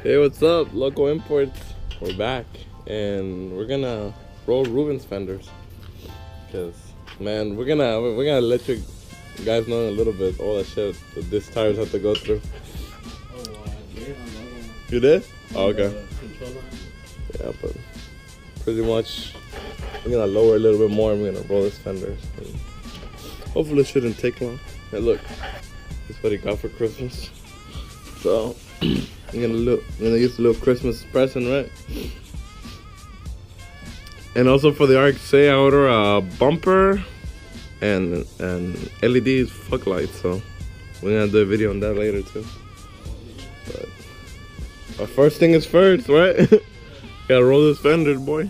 Hey, what's up? Local Imports. We're back, and we're gonna roll Ruben's fenders. Cause, man, we're gonna let you guys know in a little bit all that shit that these tires have to go through. You did? Oh, okay. Yeah, but pretty much we're gonna lower a little bit more, and we're gonna roll his fenders. And hopefully, it shouldn't take long. Hey, look, this is what he got for Christmas. So. I'm gonna use a little Christmas present, right? And also for the RX-A, I order a bumper and LED fog lights. So we're gonna do a video on that later too. But our first thing is first, right? Gotta roll this fender, boy.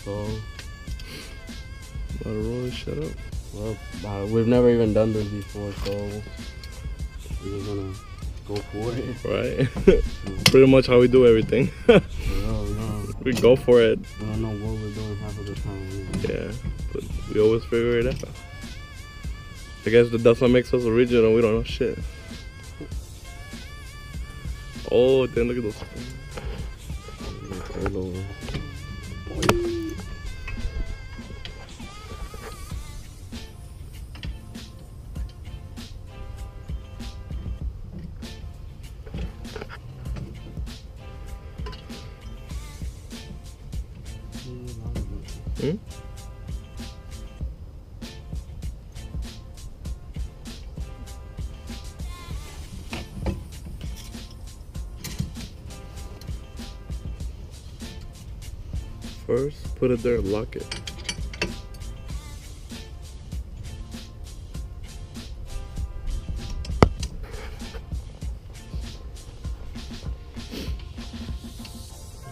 So, gotta roll this shit up. Well, we've never even done this before, so we're just gonna go for it. Right? Pretty much how we do everything. We go for it. We don't know what we're doing half of the time. Yeah, but we always figure it out. I guess that's what makes us original. We don't know shit. Oh, then look at those things. Hmm? First, put it there and lock it.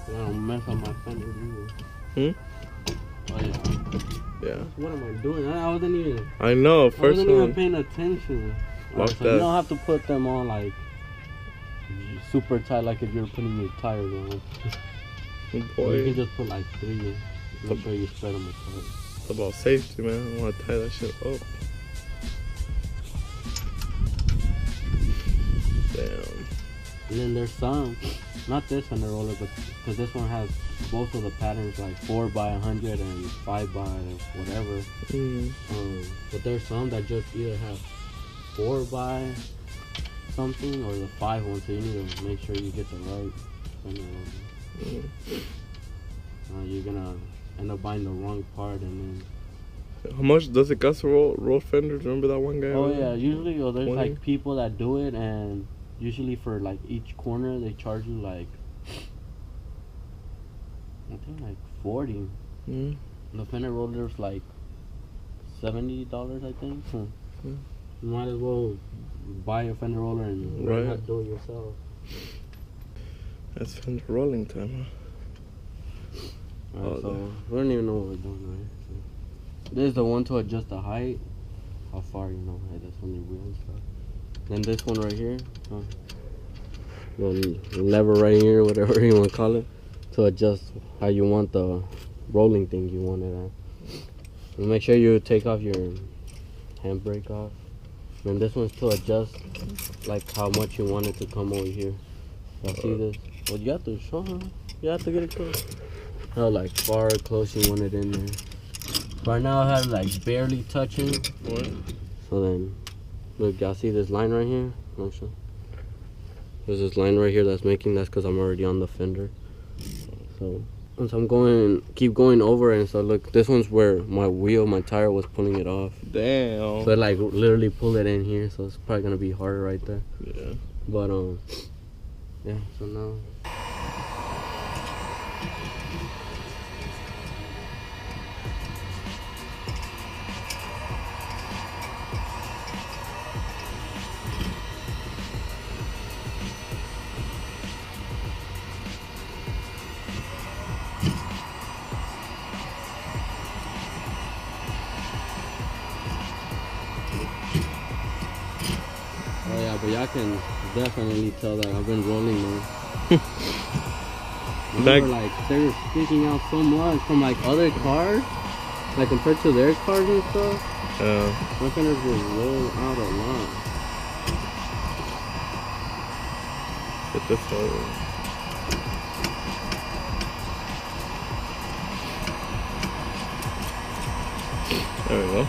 I don't mess up my fender either. Hmm? Oh, yeah. What am I doing? I wasn't even. I know. First I wasn't one. even paying attention. Lock So that. you don't have to put them on like super tight, like if you're putting your tires on. Boy. You can just put like 3. Make sure you spread them apart. It's about safety, man. I want to tie that shit up. Damn. And then there's some, not this Fender roller, but because this one has both of the patterns, like 4x100 and 5x whatever. But there's some that just either have 4x something or the 5 one, so you need to make sure you get the right Fender roller. You're gonna end up buying the wrong part, and then. How much does it cost to roll fenders? Remember that one guy? Oh yeah, usually there's 20? like people that do it, and usually for like each corner they charge you like I think like 40. The Fender roller's like $70, I think. So you might as well buy a Fender roller and learn how to do it yourself. That's Fender rolling time, huh? Alright, so we don't even know what we're doing, right? So this is the one to adjust the height, how far, you know, that's on your wheel and stuff. Then this one right here, the lever right here, whatever you want to call it, to adjust how you want the rolling thing you want it at. And make sure you take off your handbrake off. And this one's to adjust like how much you want it to come over here. I see this. Well, you have to show her. You have to get it close. How like far close you want it in there. Right now I have like barely touching. So then, look, y'all see this line right here? There's this line right here that's because I'm already on the fender. So once I'm keep going over it, and so look, this one's where my tire was pulling it off. Damn. So like literally pull it in here, so it's probably gonna be harder right there. Yeah. But yeah. So now. But y'all can definitely tell that I've been rolling more. Like they're sticking out so much from like other cars, like compared to their cars and stuff. My Fenders will roll out a lot. Get this over. There we go.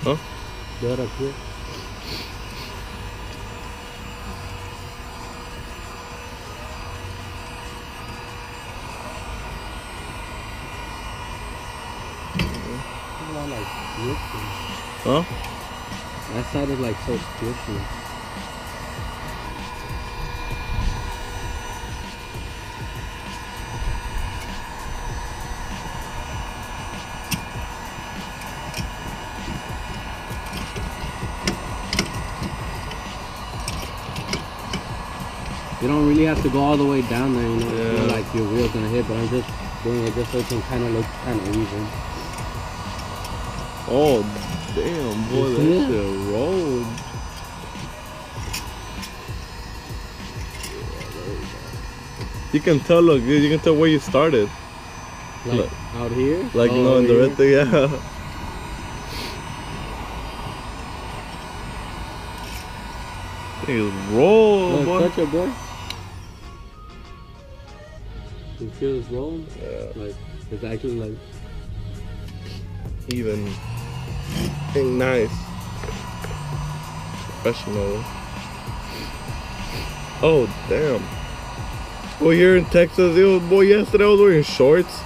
Huh? That up here. Like squishy. Huh? That side is like so squishy. You don't really have to go all the way down there, you know. Yeah. You know, like your wheel's gonna hit, but I'm just doing it just so it can kind of look kind of even. Oh, damn, boy, that shit rolled. You can tell, look, you can tell where you started. Like look. Out here? Like, no, in the red thing, yeah. It's roll, boy. Touch it, boy. You feel it's rolling? Yeah. Like, it's actually like... Even. Ain't nice. Professional. Oh, damn. Boy, here in Texas, boy, yesterday I was wearing shorts.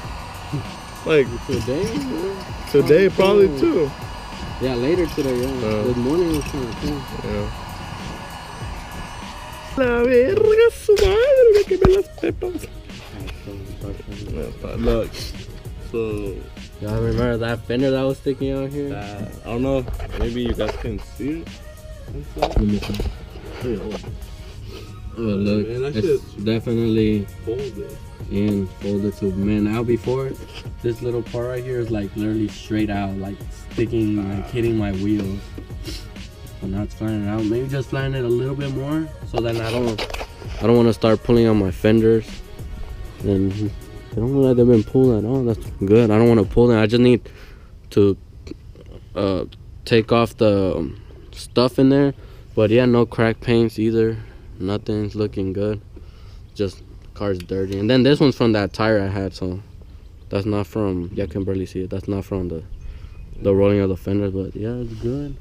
Like, today probably too. Yeah, later today, yeah. This morning was kind of cool. Yeah. La verga, su madre, que me las pepas. Look, so... Y'all remember that fender that was sticking out here? I don't know, maybe you guys can see it. Let me see. Oh, look, man, it's definitely folded to, man, out before, this little part right here is like literally straight out, like sticking, like hitting my wheels. So now it's flattening out, maybe just flatten it a little bit more, so then I don't want to start pulling on my fenders. And they don't look like they've been pulled at all. That's good. I don't want to pull them. I just need to take off the stuff in there. But yeah, no crack paints either. Nothing's looking good. Just car's dirty. And then this one's from that tire I had, so that's not from, yeah, I can barely see it. That's not from the rolling of the fenders, but yeah, it's good.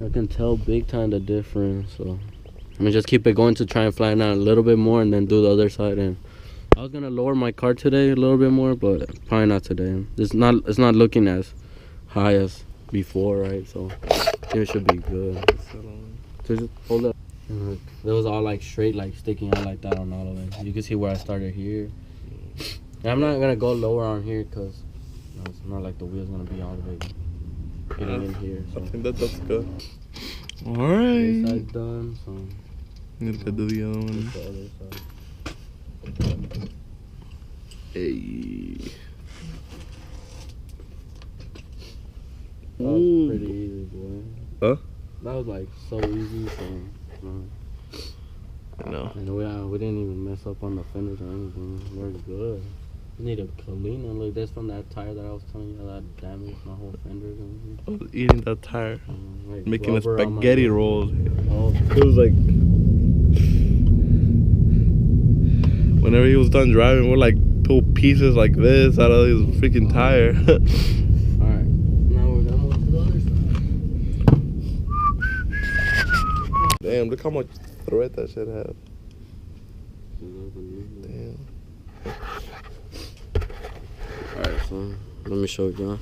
I can tell big time the difference. So I'm gonna just keep it going to try and flatten out a little bit more and then do the other side. And I was gonna lower my car today a little bit more, but probably not today. It's not looking as high as before, right? So it should be good. So just hold up. It was all like straight, like sticking out like that on all of it. You can see where I started here. And I'm not gonna go lower on here because it's not like the wheel's gonna be all the way getting in here. So. I think that's good. All right. This side's done. So need to do the other one. The other side. Hey. That was pretty easy, boy. Huh? That was like so easy. So, I know. And we didn't even mess up on the fenders or anything. We're good. We need a clean one. Look, that's from that tire that I was telling you that damaged my whole fenders and everything. I was eating that tire, like making a spaghetti roll. Oh. It was like, whenever he was done driving, we're like pull pieces like this out of his freaking tire. Alright, now we're gonna move to the other side. Damn, look how much thread that shit has. Damn. Alright, so let me show y'all.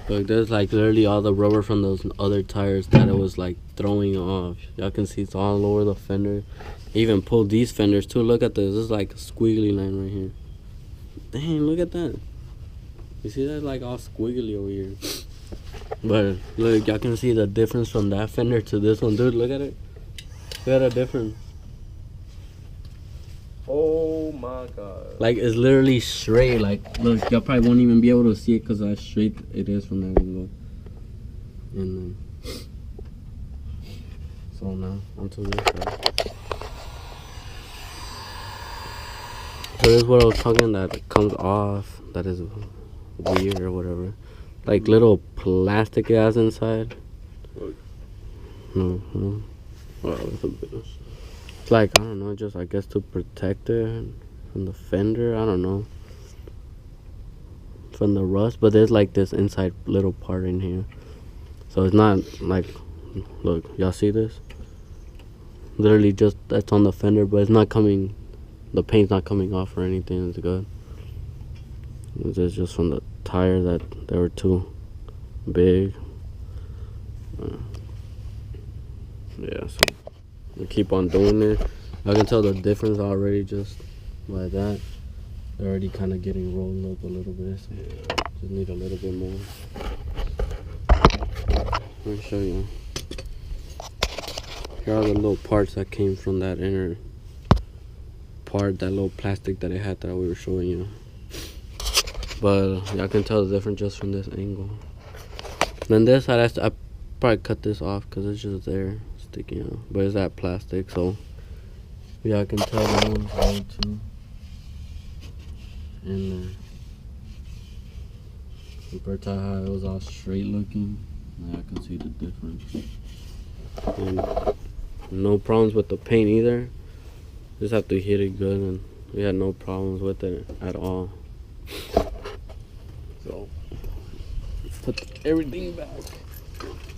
Look, there's like literally all the rubber from those other tires that it was like throwing off. Y'all can see it's all over the fender. Even pulled these fenders too. Look at this. This is like a squiggly line right here. Dang, look at that. You see that? Like all squiggly over here. But look, y'all can see the difference from that fender to this one, dude. Look at it. Look at the difference. Oh my god. Like, it's literally straight. Like, look, y'all probably won't even be able to see it because how straight it is from that angle. And then, so now onto this side. So this is what I was talking that it comes off. That is weird or whatever. Like little plastic ass inside. Mm-hmm. Well, it's like, I don't know, just I guess to protect it from the fender. I don't know, from the rust. But there's like this inside little part in here, so it's not like, look, y'all see this? Literally just that's on the fender, but it's not coming. The paint's not coming off or anything. It's good. It's just from the tire that they were too big. Yeah, so we keep on doing it. I can tell the difference already just by that. They're already kind of getting rolled up a little bit. So just need a little bit more. Let me show you. Here are the little parts that came from that inner part, that little plastic that it had that we were showing you. But y'all can tell the difference just from this angle. Then this side, I probably cut this off because it's just there sticking out. But it's that plastic, so y'all can tell that one's rolled too. And compared to how it was all straight looking, now I can see the difference. And no problems with the paint either. Just have to hit it good, and we had no problems with it at all. So put everything back,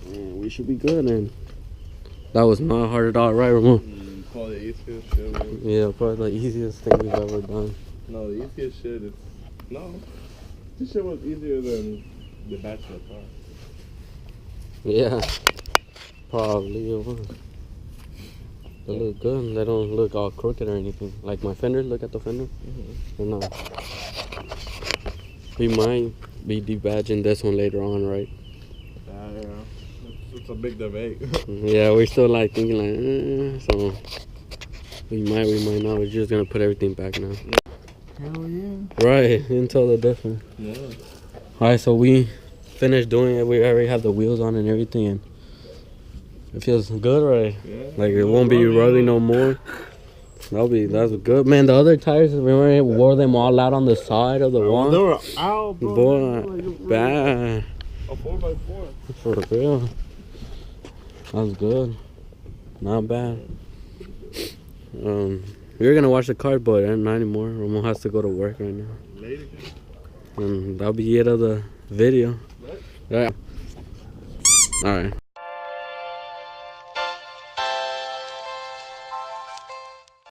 and we should be good. And that was not hard at all, right, Ramon? Probably the easiest shit, man. Yeah, probably the easiest thing we've ever done. No, the easiest shit is this shit was easier than the bachelor car. Yeah, probably it was. They look good. They don't look all crooked or anything. Like my fenders, look at the fender. They're not. We might be debadging this one later on, right? Yeah. It's a big debate. Yeah, we're still like thinking like, so we might not. We're just gonna put everything back now. Hell yeah. Right, until the difference. Yeah. Alright, so we finished doing it. We already have the wheels on and everything, and it feels good, right? Yeah. Like it won't be rubby no more. That's good, man. The other tires, remember, it wore them all out on the side of the wall. They were out, bro. Boy, bad. A 4x4. For real. That's good. Not bad. We were gonna watch the car, but not anymore. Ramon has to go to work right now. Later. And that'll be it of the video. Yeah. Alright.